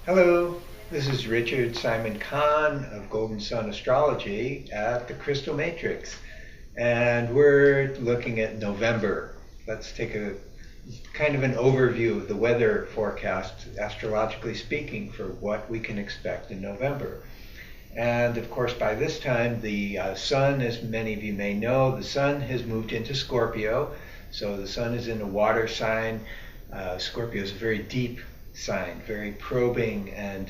Hello, this is Richard Simon Kahn of Golden Sun Astrology at the Crystal Matrix, and we're looking at November. Let's take a kind of an overview of the weather forecast, astrologically speaking, for what we can expect in November. And of course, by this time, the sun, as many of you may know, the sun has moved into Scorpio. So the sun is in a water sign. Scorpio is a very deep sign, very probing and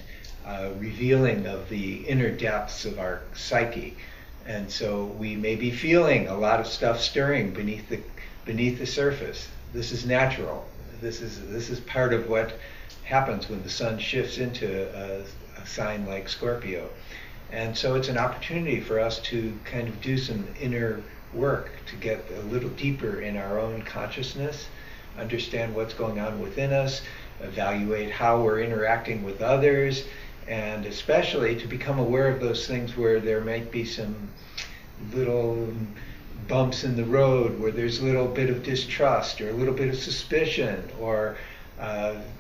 revealing of the inner depths of our psyche. And so we may be feeling a lot of stuff stirring beneath the surface. This is natural. This is part of what happens when the sun shifts into a sign like Scorpio. And so it's an opportunity for us to kind of do some inner work to get a little deeper in our own consciousness, understand what's going on within us, evaluate how we're interacting with others, and especially to become aware of those things where there might be some little bumps in the road, where there's a little bit of distrust or a little bit of suspicion or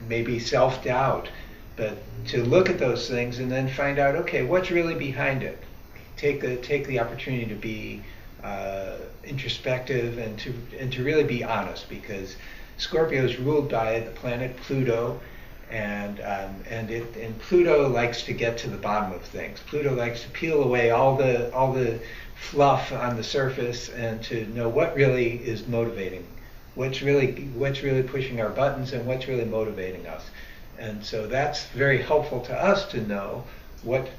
maybe self-doubt. But to look at those things and then find out, okay, what's really behind it? Take the opportunity to be introspective and to really be honest, because Scorpio is ruled by the planet Pluto, and Pluto likes to get to the bottom of things. Pluto likes to peel away all the fluff on the surface and to know what really is motivating, what's really pushing our buttons, and what's really motivating us. And so that's very helpful to us to know what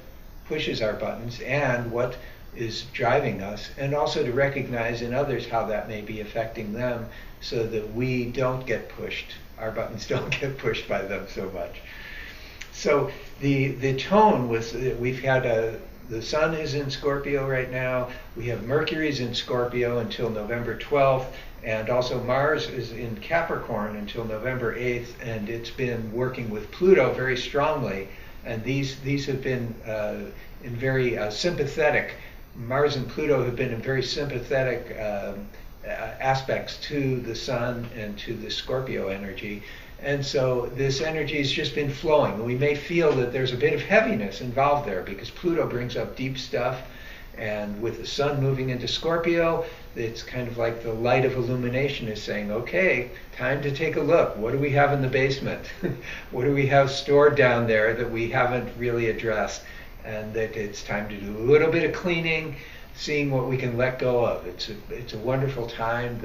pushes our buttons and what is driving us, and also to recognize in others how that may be affecting them, so that we don't get pushed, our buttons don't get pushed by them so much. So the tone was that we've had the sun is in Scorpio right now, we have Mercury's in Scorpio until November 12th, and also Mars is in Capricorn until November 8th, and it's been working with Pluto very strongly. And these have been in very sympathetic, Mars and Pluto have been in very sympathetic aspects to the sun and to the Scorpio energy. And so this energy has just been flowing. We may feel that there's a bit of heaviness involved there because Pluto brings up deep stuff. And with the sun moving into Scorpio, it's kind of like the light of illumination is saying, okay, time to take a look. What do we have in the basement? What do we have stored down there that we haven't really addressed? And that it's time to do a little bit of cleaning, seeing what we can let go of. It's a wonderful time.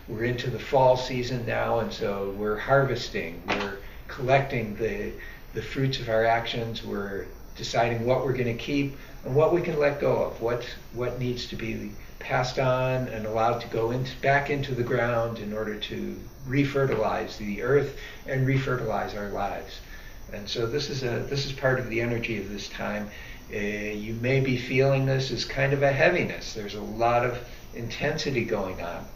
We're into the fall season now, and so we're harvesting. We're collecting the fruits of our actions. We're deciding what we're going to keep and what we can let go of, what needs to be passed on and allowed to go back into the ground in order to refertilize the earth and refertilize our lives. And so this is part of the energy of this time. You may be feeling this as kind of a heaviness. There's a lot of intensity going on.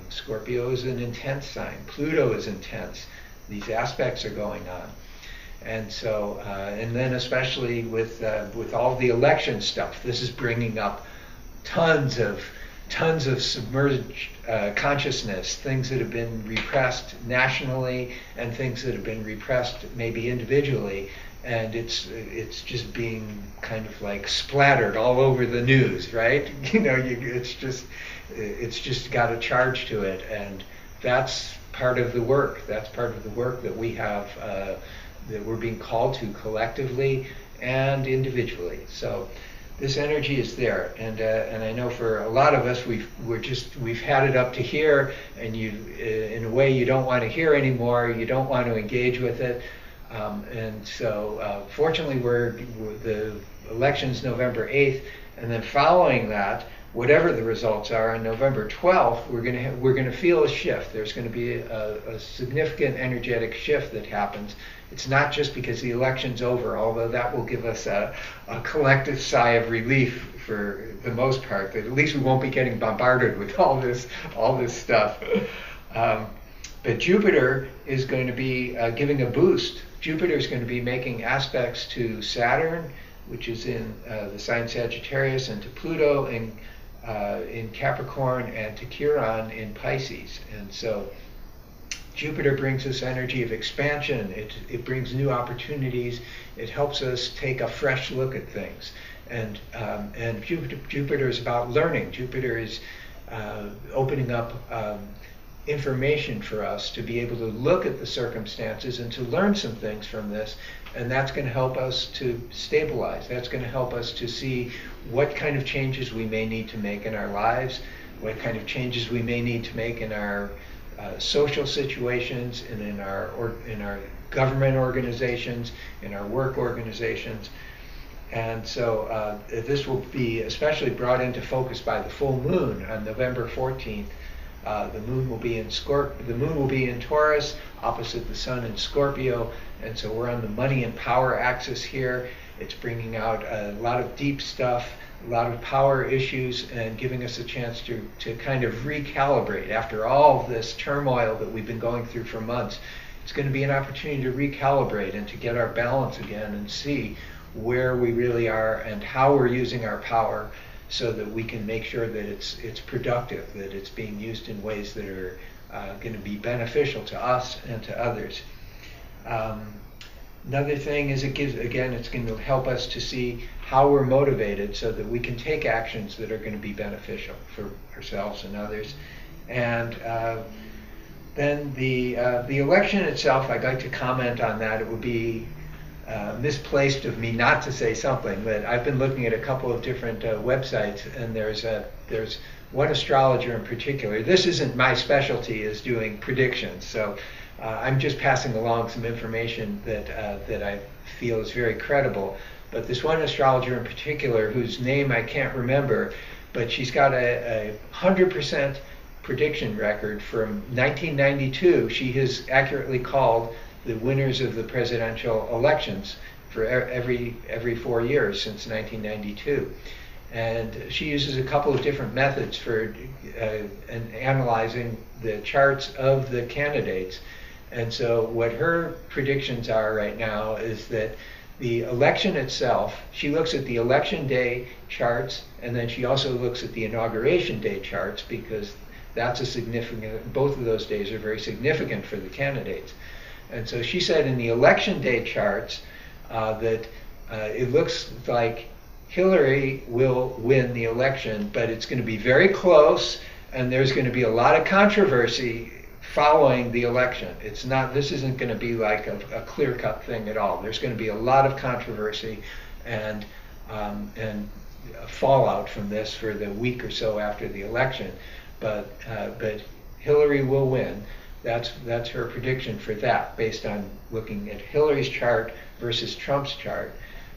Scorpio is an intense sign. Pluto is intense. These aspects are going on. And so, and then especially with all the election stuff, this is bringing up tons of submerged consciousness, things that have been repressed nationally and things that have been repressed maybe individually, and it's just being kind of like splattered all over the news, right? It's just got a charge to it, and that's part of the work. That's part of the work that we have. That we're being called to collectively and individually. So this energy is there, and I know for a lot of us we've had it up to here, and in a way you don't want to hear anymore. You don't want to engage with it, and so fortunately the election's November 8th, and then following that, whatever the results are on November 12th, we're going to feel a shift. There's going to be a significant energetic shift that happens. It's not just because the election's over, although that will give us a collective sigh of relief for the most part, that at least we won't be getting bombarded with all this stuff. But Jupiter is going to be giving a boost. Jupiter is going to be making aspects to Saturn, which is in the sign Sagittarius, and to Pluto in Capricorn, and to Chiron in Pisces. And so Jupiter brings us energy of expansion. It brings new opportunities. It helps us take a fresh look at things. And Jupiter is about learning. Jupiter is opening up information for us to be able to look at the circumstances and to learn some things from this. And that's going to help us to stabilize. That's going to help us to see what kind of changes we may need to make in our lives, what kind of changes we may need to make in our social situations and in our government organizations, in our work organizations. And so this will be especially brought into focus by the full moon on November 14th. The moon will be in Taurus, opposite the sun in Scorpio, and so we're on the money and power axis here. It's bringing out a lot of deep stuff, a lot of power issues, and giving us a chance to kind of recalibrate after all this turmoil that we've been going through for months. It's going to be an opportunity to recalibrate and to get our balance again and see where we really are and how we're using our power, so that we can make sure that it's productive, that it's being used in ways that are going to be beneficial to us and to others. Another thing is it's going to help us to see how we're motivated so that we can take actions that are going to be beneficial for ourselves and others. And then the election itself, I'd like to comment on that. It would be misplaced of me not to say something, but I've been looking at a couple of different websites, and there's one astrologer in particular. This isn't my specialty, is doing predictions, so I'm just passing along some information that I feel is very credible. But this one astrologer in particular, whose name I can't remember, but she's got a 100% prediction record from 1992. She has accurately called the winners of the presidential elections for every 4 years since 1992. And she uses a couple of different methods for analyzing the charts of the candidates. And so what her predictions are right now is that the election itself, she looks at the election day charts, and then she also looks at the inauguration day charts, because that's a significant, both of those days are very significant for the candidates. And so she said in the election day charts that it looks like Hillary will win the election, but it's going to be very close, and there's going to be a lot of controversy following the election. This isn't going to be like a clear-cut thing at all. There's going to be a lot of controversy and fallout from this for the week or so after the election. But Hillary will win. That's her prediction for that, based on looking at Hillary's chart versus Trump's chart.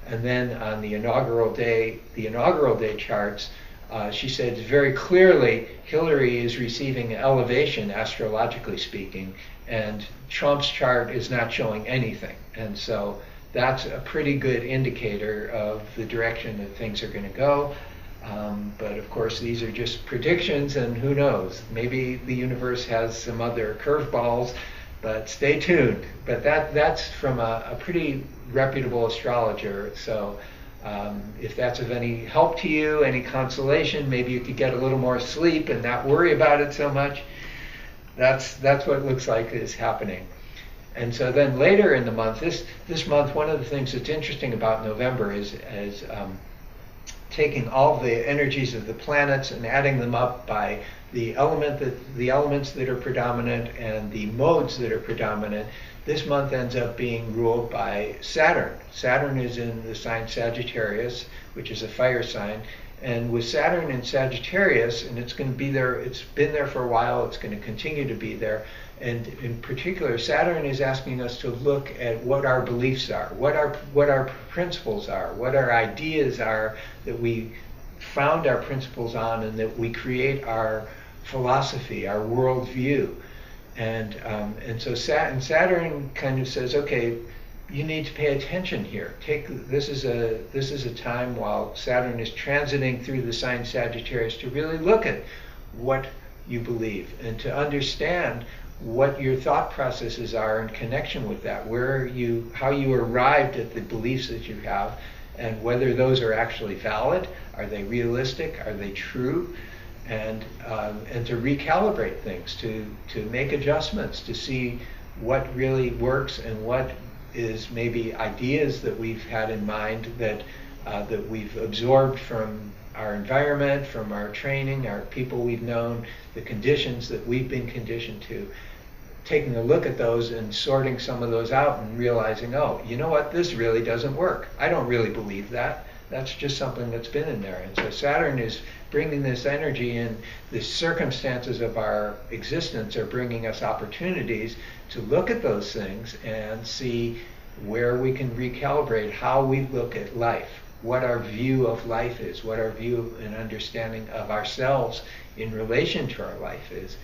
And then on the inaugural day charts, she said very clearly Hillary is receiving elevation, astrologically speaking, and Trump's chart is not showing anything. And so that's a pretty good indicator of the direction that things are going to go. But of course, these are just predictions, and who knows? Maybe the universe has some other curveballs, but stay tuned. But that's from a pretty reputable astrologer. So if that's of any help to you, any consolation, maybe you could get a little more sleep and not worry about it so much. That's what it looks like is happening. And so then later in the month, this month, one of the things that's interesting about November is taking all the energies of the planets and adding them up by the elements that are predominant and the modes that are predominant. This month ends up being ruled by Saturn. Saturn is in the sign Sagittarius, which is a fire sign. And with Saturn in Sagittarius, and it's going to be there, it's been there for a while, it's going to continue to be there. And in particular, Saturn is asking us to look at what our beliefs are, what our principles are, what our ideas are that we found our principles on, and that we create our philosophy, our worldview. And so Saturn kind of says, okay, you need to pay attention here. This is a time while Saturn is transiting through the sign Sagittarius to really look at what you believe and to understand what your thought processes are in connection with that, how you arrived at the beliefs that you have, and whether those are actually valid, are they realistic, are they true, and to recalibrate things, to make adjustments, to see what really works and what is maybe ideas that we've had in mind that we've absorbed from our environment, from our training, our people we've known, the conditions that we've been conditioned to. Taking a look at those and sorting some of those out and realizing, oh, you know what, this really doesn't work. I don't really believe that. That's just something that's been in there. And so Saturn is bringing this energy in. The circumstances of our existence are bringing us opportunities to look at those things and see where we can recalibrate how we look at life, what our view of life is, what our view and understanding of ourselves in relation to our life is.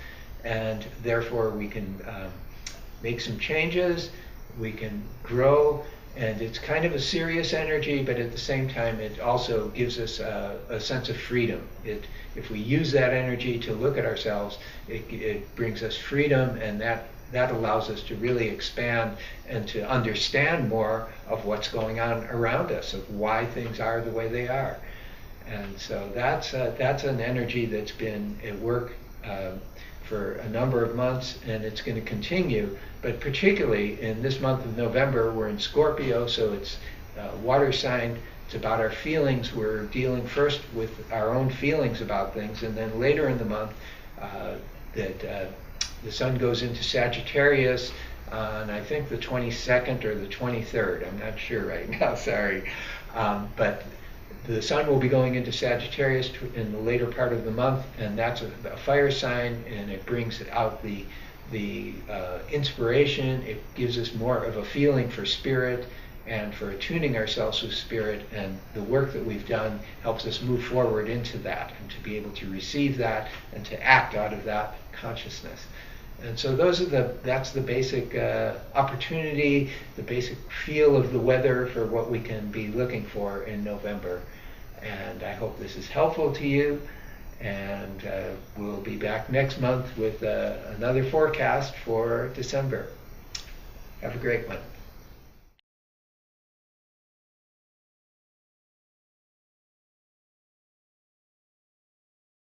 And therefore we can make some changes, we can grow, and it's kind of a serious energy, but at the same time it also gives us a sense of freedom. If we use that energy to look at ourselves, it brings us freedom, and that allows us to really expand and to understand more of what's going on around us, of why things are the way they are. And so that's an energy that's been at work for a number of months, and it's going to continue. But particularly in this month of November, we're in Scorpio, so it's water sign. It's about our feelings. We're dealing first with our own feelings about things, and then later in the month the sun goes into Sagittarius on, I think, the 22nd or the 23rd. I'm not sure right now, sorry. But the sun will be going into Sagittarius in the later part of the month, and that's a fire sign, and it brings out the inspiration. It gives us more of a feeling for spirit and for attuning ourselves with spirit, and the work that we've done helps us move forward into that and to be able to receive that and to act out of that consciousness. And so that's the basic opportunity, the basic feel of the weather for what we can be looking for in November. And I hope this is helpful to you. And we'll be back next month with another forecast for December. Have a great one.